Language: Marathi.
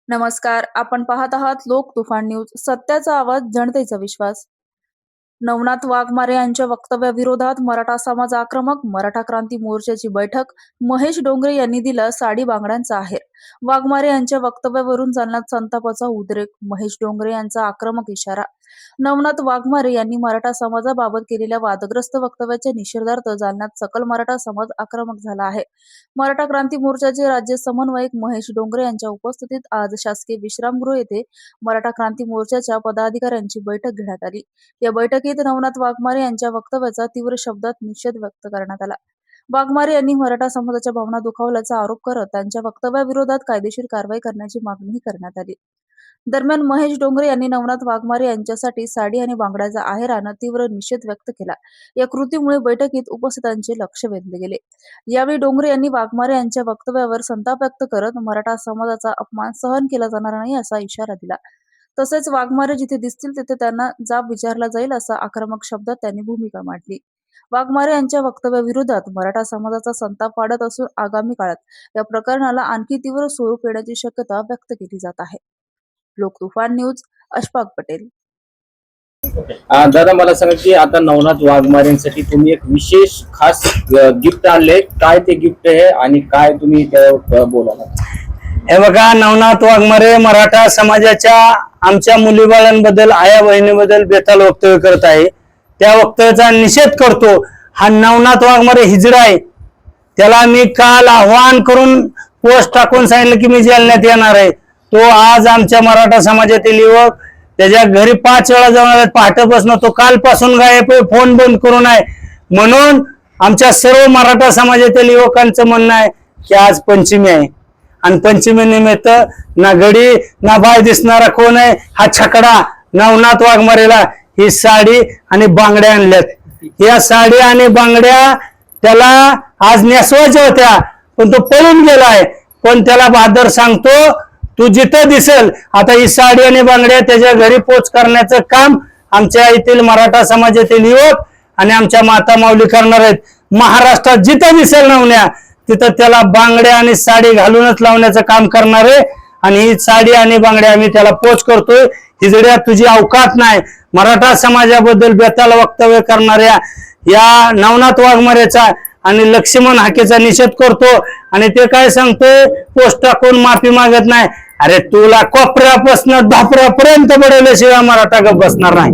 नमस्कार. आपण पाहत आहात लोक तुफान न्यूज. सत्याचा आवाज, जनतेचा विश्वास. नवनाथ वाघमारे यांच्या वक्तव्याविरोधात मराठा समाज आक्रमक. मराठा क्रांती मोर्चाची बैठक. महेश डोंगरे यांनी दिला साडी बांगड्यांचा आहेर. वाघमारे यांच्या वक्तव्यावरून जालन्यात संतापाचा उद्रेक. महेश डोंगरे यांचा आक्रमक इशारा. नवनाथ वाघमारे यांनी मराठा समाजाबाबत केलेल्या वादग्रस्त वक्तव्याच्या निषेधार्थ जालन्यात सकल मराठा समाज आक्रमक झाला आहे. मराठा क्रांती मोर्चाचे राज्य समन्वयक महेश डोंगरे यांच्या उपस्थितीत आज शासकीय विश्रामगृह येथे मराठा क्रांती मोर्चाच्या पदाधिकाऱ्यांची बैठक घेण्यात आली. या बैठकीत नवनाथ वाघमारे यांच्या वक्तव्याचा तीव्र शब्दात निषेध व्यक्त करण्यात आला. वाघमारे यांनी मराठा समाजाच्या भावना दुखावल्याचा आरोप करत त्यांच्या वक्तव्याविरोधात कायदेशीर कारवाई करण्याची मागणी करण्यात आली. दरम्यान महेश डोंगरे यांनी नवनाथ वाघमारे यांच्यासाठी साडी आणि बांगड्याचा आहेरानं तीव्र निषेध व्यक्त केला. या कृतीमुळे बैठकीत उपस्थितांचे लक्ष वेधले गेले. यावेळी डोंगरे यांनी वाघमारे यांच्या वक्तव्यावर संताप व्यक्त करत मराठा समाजाचा अपमान सहन केला जाणार नाही असा इशारा दिला. तसेच वाघमारे जिथे दिसतील तिथे त्यांना जाब विचारला जाईल असा आक्रमक शब्दात त्यांनी भूमिका मांडली. वाघमारे यांच्या वक्तव्याविरोधात मराठा समाजाचा संताप वाढत असून आगामी काळात या प्रकरणाला आणखी तीव्र स्वरूप येण्याची शक्यता व्यक्त केली जात आहे. लोक तुफान न्यूज, अशफाक पटेल. दादा मला सांगा की आता नवनाथ वाघमारेंसाठी तुम्ही एक विशेष खास गिफ्ट आणले. काय ते गिफ्ट आहे आणि काय तुम्ही बोला? हे बघा, नवनाथ वाघमारे मराठा समाजाच्या आमच्या मुलीबाळांबद्दल, आया बहिणीबद्दल बेताल वक्तव्य करत आहे. त्या वक्तव्याचा निषेध करतो. हा नवनाथ वाघमारे हिजडा आहे. त्याला मी काल आव्हान करून पोस्ट टाकून सांगितलं की मी जालन्यात येणार आहे. तो आज आमच्या मराठा समाजातील युवक त्याच्या घरी 5 वेळा जाऊन आले. पहाटेपासून तो कालपासून गायब, फोन बंद करून आहे. म्हणून आमच्या सर्व मराठा समाजातील युवकांचं म्हणणं आहे की आज पंचमी आहे आणि पंचमी निमित्त ना गडी ना बाय दिसणारा कोण आहे. हा छकडा नवनाथ वाघमारेला ही साडी आणि बांगड्या आणल्यात. या साडी आणि बांगड्या त्याला आज नेसवायच्या होत्या पण तो पळून गेलाय. पण त्याला बहादर सांगतो, तू जिथं दिसेल आता ही साडी आणि बांगड्या त्याच्या घरी पोच करण्याचं काम आमच्या येथील मराठा समाजातील युवक आणि आमच्या माता माऊली करणार आहेत. महाराष्ट्रात जिथं दिसेल नवण्या तिथं त्याला बांगड्या आणि साडी घालूनच लावण्याचं काम करणार आहे. आणि ही साडी आणि बांगड्या आम्ही त्याला पोच करतोय. हिजड्या तुझी अवकात नाही. मराठा समाजाबद्दल बेताल वक्तव्य करणाऱ्या या नवनाथ वाघमारेचा आणि लक्ष्मण हाकेचा निषेध करतो. आणि ते काय सांगतोय, पोस्ट टाकून माफी मागत नाही. अरे तुला कोपऱ्यापासून धापऱ्यापर्यंत बडवल्याशिवाय मराठा गप बसणार नाही.